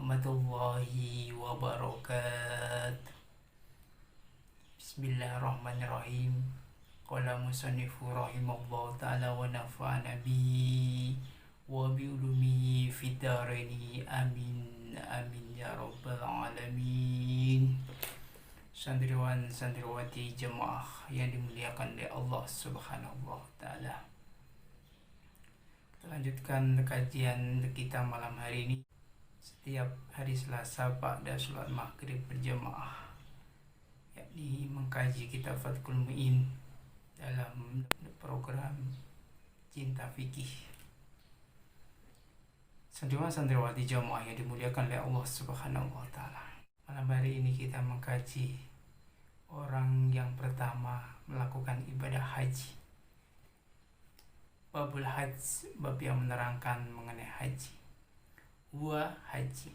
warahmatullahi wabarakatuh. Bismillahirrahmanirrahim. Qala musannifu rahimallahu ta'ala wa nafa'ana bi wa bi ulumihi fid dharaini amin amin ya rabbal alamin. Santriwan santriwati jemaah yang dimuliakan oleh Allah Subhanahu wa taala. Kita lanjutkan kajian kita malam hari ini. Setiap hari Selasa pada sholat maghrib berjamaah, yakni mengkaji kitab Fathul Mu'in dalam program Cinta Fikih. Santriwan-santriwati jamaah yang dimuliakan oleh Allah Subhanahu wa taala. Malam hari ini kita mengkaji orang yang pertama melakukan ibadah haji. Babul Hajj, bab yang menerangkan mengenai haji. Wa haji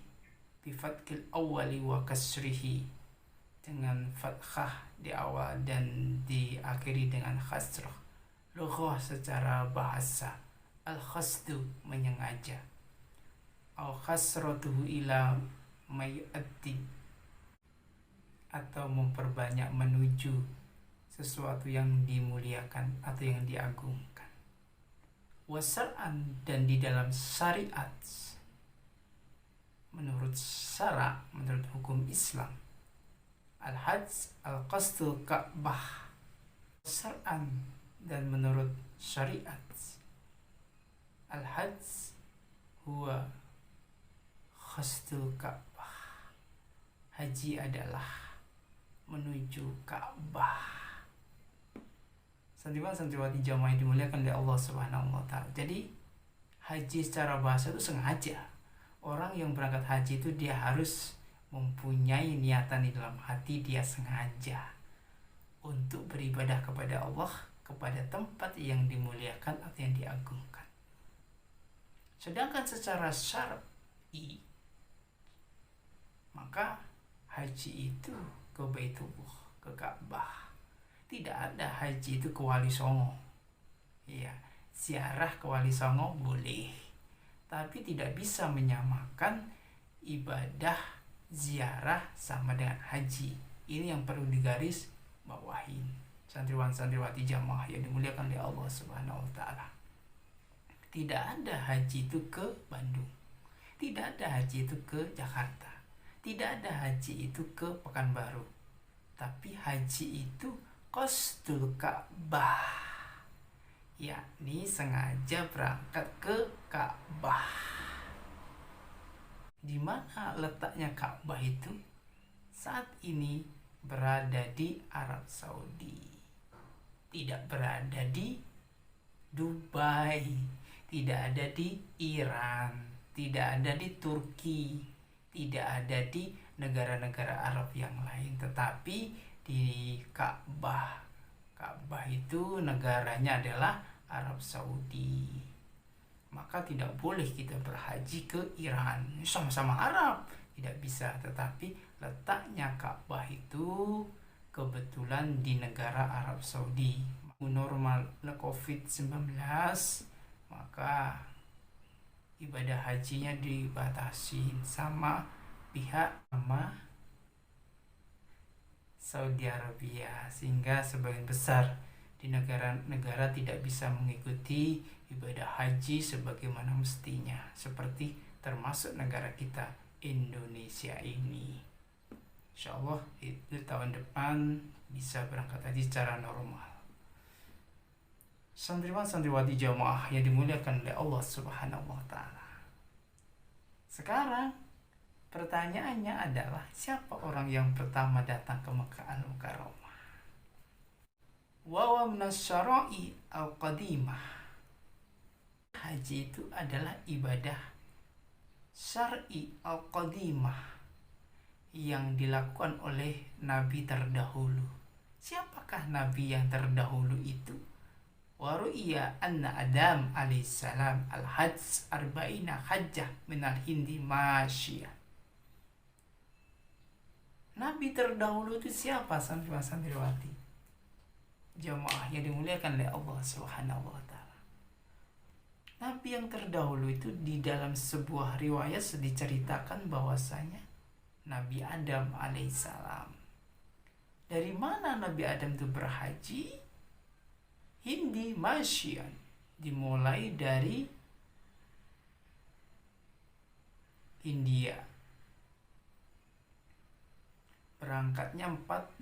bifatkil awali wa kasrihi, dengan fathah di awal dan diakhiri dengan khasrah. Lughah secara bahasa, al-khasdu menyengaja, au khasratuhu ila mayu'addi, atau memperbanyak menuju sesuatu yang dimuliakan atau yang diagungkan. Wasar'an, dan di dalam syariat, menurut syara, menurut hukum Islam, al-hajj al-qasdul ka'bah. Syar'an, dan menurut syariat, al-hajj huwa qasdul ka'bah. Haji adalah menuju Ka'bah. Santriwan-santriwati jamaah yang dimuliakan oleh Allah Subhanahu wa taala. Jadi haji secara bahasa itu sengaja. Orang yang berangkat haji itu dia harus mempunyai niatan di dalam hati, dia sengaja untuk beribadah kepada Allah, kepada tempat yang dimuliakan atau yang diagungkan. Sedangkan secara syar'i, maka haji itu ke Baitullah, ke Ka'bah. Tidak ada haji itu ke Wali Songo. Iya, ziarah ke Wali Songo boleh, tapi tidak bisa menyamakan ibadah ziarah sama dengan haji. Ini yang perlu digaris bawahin santriwan-santriwati jamaah yang dimuliakan oleh Allah Subhanahu wa taala. Tidak ada haji itu ke Bandung, tidak ada haji itu ke Jakarta, tidak ada haji itu ke Pekanbaru, tapi haji itu qasdul Ka'bah, yakni sengaja berangkat ke Ka'bah. Di mana letaknya Ka'bah itu? Saat ini berada di Arab Saudi, tidak berada di Dubai, tidak ada di Iran, tidak ada di Turki, tidak ada di negara-negara Arab yang lain, tetapi di Ka'bah. Ka'bah itu negaranya adalah Arab Saudi. Maka tidak boleh kita berhaji ke Iran, sama-sama Arab, tidak bisa. Tetapi letaknya Ka'bah itu kebetulan di negara Arab Saudi. Normal COVID-19, maka ibadah hajinya dibatasi sama pihak Saudi Arabia, sehingga sebagian besar di negara-negara tidak bisa mengikuti ibadah haji sebagaimana mestinya, seperti termasuk negara kita Indonesia ini. Insyaallah itu tahun depan bisa berangkat haji secara normal. Santriwan-santriwati jamaah yang dimuliakan oleh Allah Subhanahu wa taala. Sekarang pertanyaannya adalah, siapa orang yang pertama datang ke Makkah Al-Mukarramah? Wa minas syara'i al-qadimah. Haji itu adalah ibadah syar'i al-qadimah yang dilakukan oleh nabi terdahulu. Siapakah nabi yang terdahulu itu? Wa ru'ya anna Adam alaihissalam al-hajj arba'ina hajjah minal hindi masyiyah. Nabi terdahulu itu siapa, santriwan-santriwati jamaah yang dimuliakan oleh Allah Subhanahu wa taala? Nabi yang terdahulu itu di dalam sebuah riwayat diceritakan bahwasanya Nabi Adam alaihissalam. Dari mana Nabi Adam itu berhaji? Hindi masyian. Dimulai dari India. Berangkatnya 40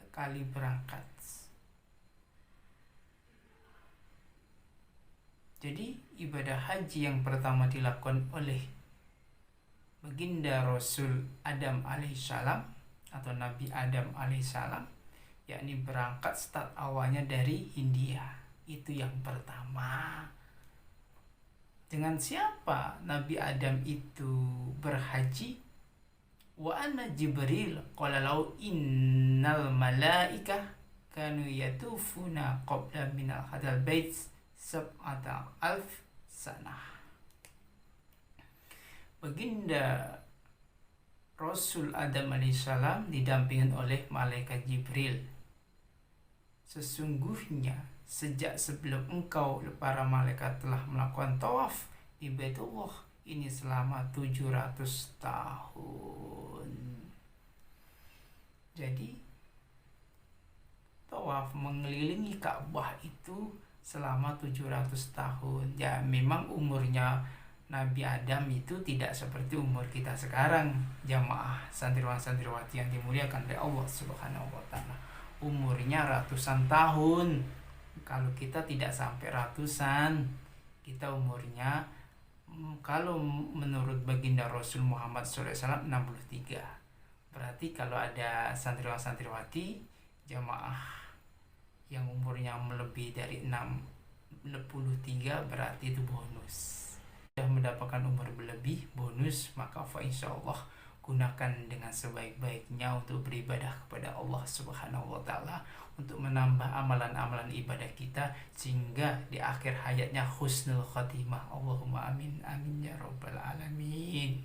kali berangkat. Jadi ibadah haji yang pertama dilakukan oleh baginda Rasul Adam alaihissalam atau Nabi Adam alaihissalam, yakni berangkat start awalnya dari India. Itu yang pertama. Dengan siapa Nabi Adam itu berhaji? Wa anna Jibril qala lau innal malaika kanu yatufuna qabla minal hadal bait sab'ata alf sanah. Baginda Rasul Adam alaihissalam didampingin oleh malaikat Jibril. Sesungguhnya sejak sebelum engkau para malaikat telah melakukan tawaf di Baitullah ini selama 700 tahun. Jadi tawaf mengelilingi Ka'bah itu selama 700 tahun. Ya memang umurnya Nabi Adam itu tidak seperti umur kita sekarang, jamaah santriwan-santriwati yang dimuliakan oleh Allah Subhanahu wa taala. Umurnya ratusan tahun. Kalau kita tidak sampai ratusan, kita umurnya kalau menurut baginda Rasul Muhammad SAW 63. Berarti kalau ada santriwan-santriwati jamaah yang umurnya melebihi dari 63 berarti itu bonus. Sudah mendapatkan umur berlebih bonus, maka insyaallah gunakan dengan sebaik-baiknya untuk beribadah kepada Allah Subhanahu wa taala, untuk menambah amalan-amalan ibadah kita sehingga di akhir hayatnya husnul khatimah. Allahumma amin amin ya rabbal alamin.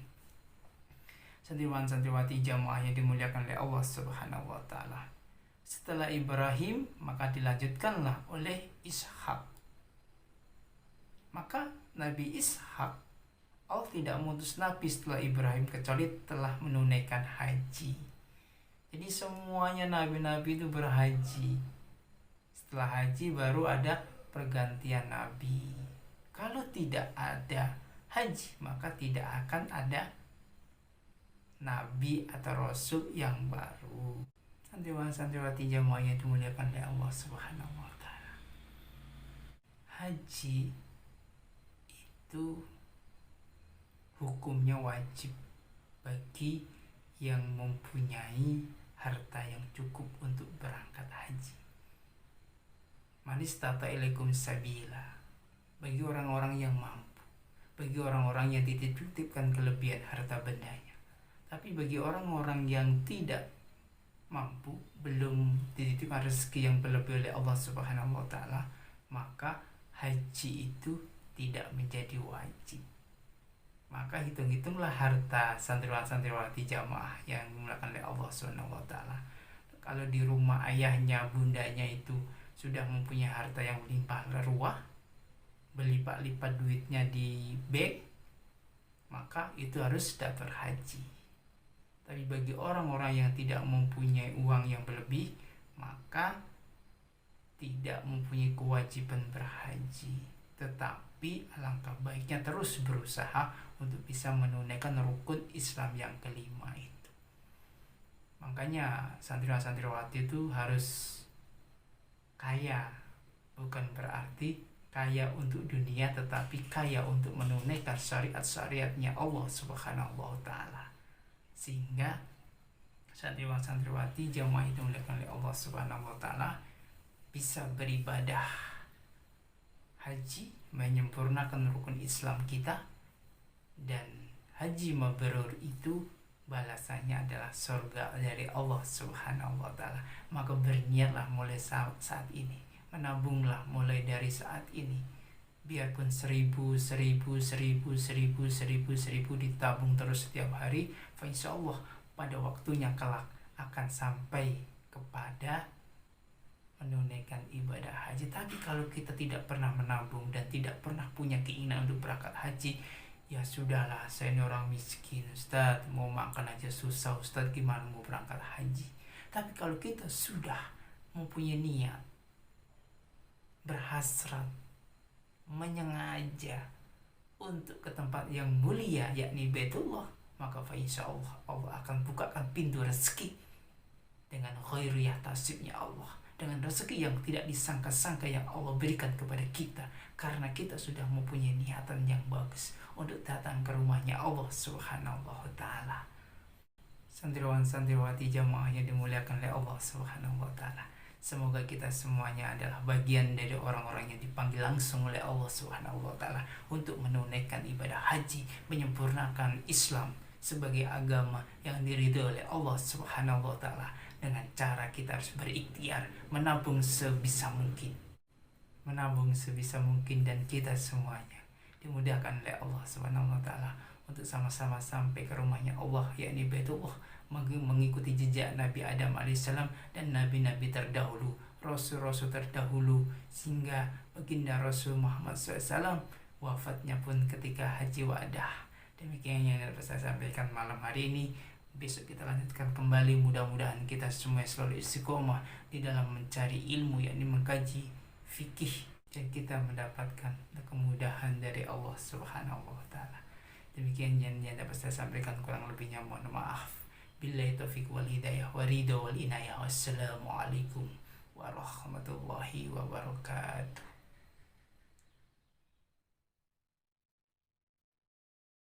Santriwan-santriwati jamaah yang dimuliakan oleh Allah Subhanahu wa taala. Setelah Ibrahim maka dilanjutkanlah oleh Ishak. Maka Nabi Ishak, Allah tidak mengutus Nabi setelah Ibrahim kecuali telah menunaikan haji. Jadi semuanya nabi-nabi itu berhaji. Setelah haji baru ada pergantian nabi. Kalau tidak ada haji maka tidak akan ada nabi atau rasul yang baru. Santriwan-santriwati jamaah yang dimuliakan oleh Allah Subhanahu wa taala. Haji itu hukumnya wajib bagi yang mempunyai harta yang cukup untuk berangkat haji. Manis tata ilaikum sabila, bagi orang-orang yang mampu, bagi orang-orang yang dititipkan kelebihan harta bendanya. Tapi bagi orang-orang yang tidak mampu, belum dititipkan rezeki yang berlebih oleh Allah Subhanahu wa taala, maka haji itu tidak menjadi wajib. Maka hitung-hitunglah harta santriwan-santriwati jamaah yang dimulakan oleh Allah Subhanahu wa taala. Kalau di rumah ayahnya, bundanya itu sudah mempunyai harta yang melimpah ruah, berlipat-lipat duitnya di bank, maka itu harus daftar haji. Tapi bagi orang-orang yang tidak mempunyai uang yang berlebih, maka tidak mempunyai kewajiban berhaji. Tetapi alangkah baiknya terus berusaha untuk bisa menunaikan rukun Islam yang kelima itu. Makanya santriwan-santriwati itu harus kaya, bukan berarti kaya untuk dunia, tetapi kaya untuk menunaikan syariat-syariatnya Allah Subhanahu wa taala. Sehingga santriwan-santriwati jamaah itu dimuliakan oleh Allah Subhanahu wa taala bisa beribadah haji, menyempurnakan rukun Islam kita, dan haji mabrur itu balasannya adalah surga dari Allah Subhanahu wa taala. Maka berniatlah mulai saat ini, menabunglah mulai dari saat ini. Biarpun 1000 ditabung terus setiap hari, insyaallah pada waktunya kelak akan sampai kepada menunaikan ibadah haji. Tapi kalau kita tidak pernah menabung dan tidak pernah punya keinginan untuk berangkat haji, ya sudahlah, saya ini orang miskin Ustadz, mau makan aja susah Ustadz, gimana mau berangkat haji. Tapi kalau kita sudah mempunyai niat, berhasrat, menyengaja untuk ke tempat yang mulia yakni Baitullah, maka insya Allah Allah akan bukakan pintu rezeki dengan khairu yahtasibnya Allah, dengan rezeki yang tidak disangka-sangka yang Allah berikan kepada kita, karena kita sudah mempunyai niatan yang bagus untuk datang ke rumahnya Allah Subhanahu wa Ta'ala. Santriwan santriwati jamaah yang dimuliakan oleh Allah Subhanahu wa Ta'ala, semoga kita semuanya adalah bagian dari orang-orang yang dipanggil langsung oleh Allah Subhanahu wa Ta'ala untuk menunaikan ibadah haji, menyempurnakan Islam sebagai agama yang diridhoi oleh Allah Subhanahu wa Ta'ala, dengan cara kita harus berikhtiar menabung sebisa mungkin. Dan kita semuanya dimudahkan oleh Allah Subhanahu wa Ta'ala untuk sama-sama sampai ke rumahnya Allah yakni Baitullah, mengikuti jejak Nabi Adam alaihissalam dan nabi-nabi terdahulu, rasul-rasul terdahulu, sehingga baginda Rasul Muhammad SAW wafatnya pun ketika haji wadah. Demikian yang dapat saya sampaikan malam hari ini. Besok kita lanjutkan kembali, mudah-mudahan kita semua selalu istiqomah di dalam mencari ilmu, yakni mengkaji fikih, dan kita mendapatkan kemudahan dari Allah Subhanahu wa Ta'ala. Demikian yang dapat saya sampaikan, kurang lebihnya mohon maaf. Billahi taufiq wal hidayah wa ridha wal inayah. Wassalamualaikum warahmatullahi wabarakatuh.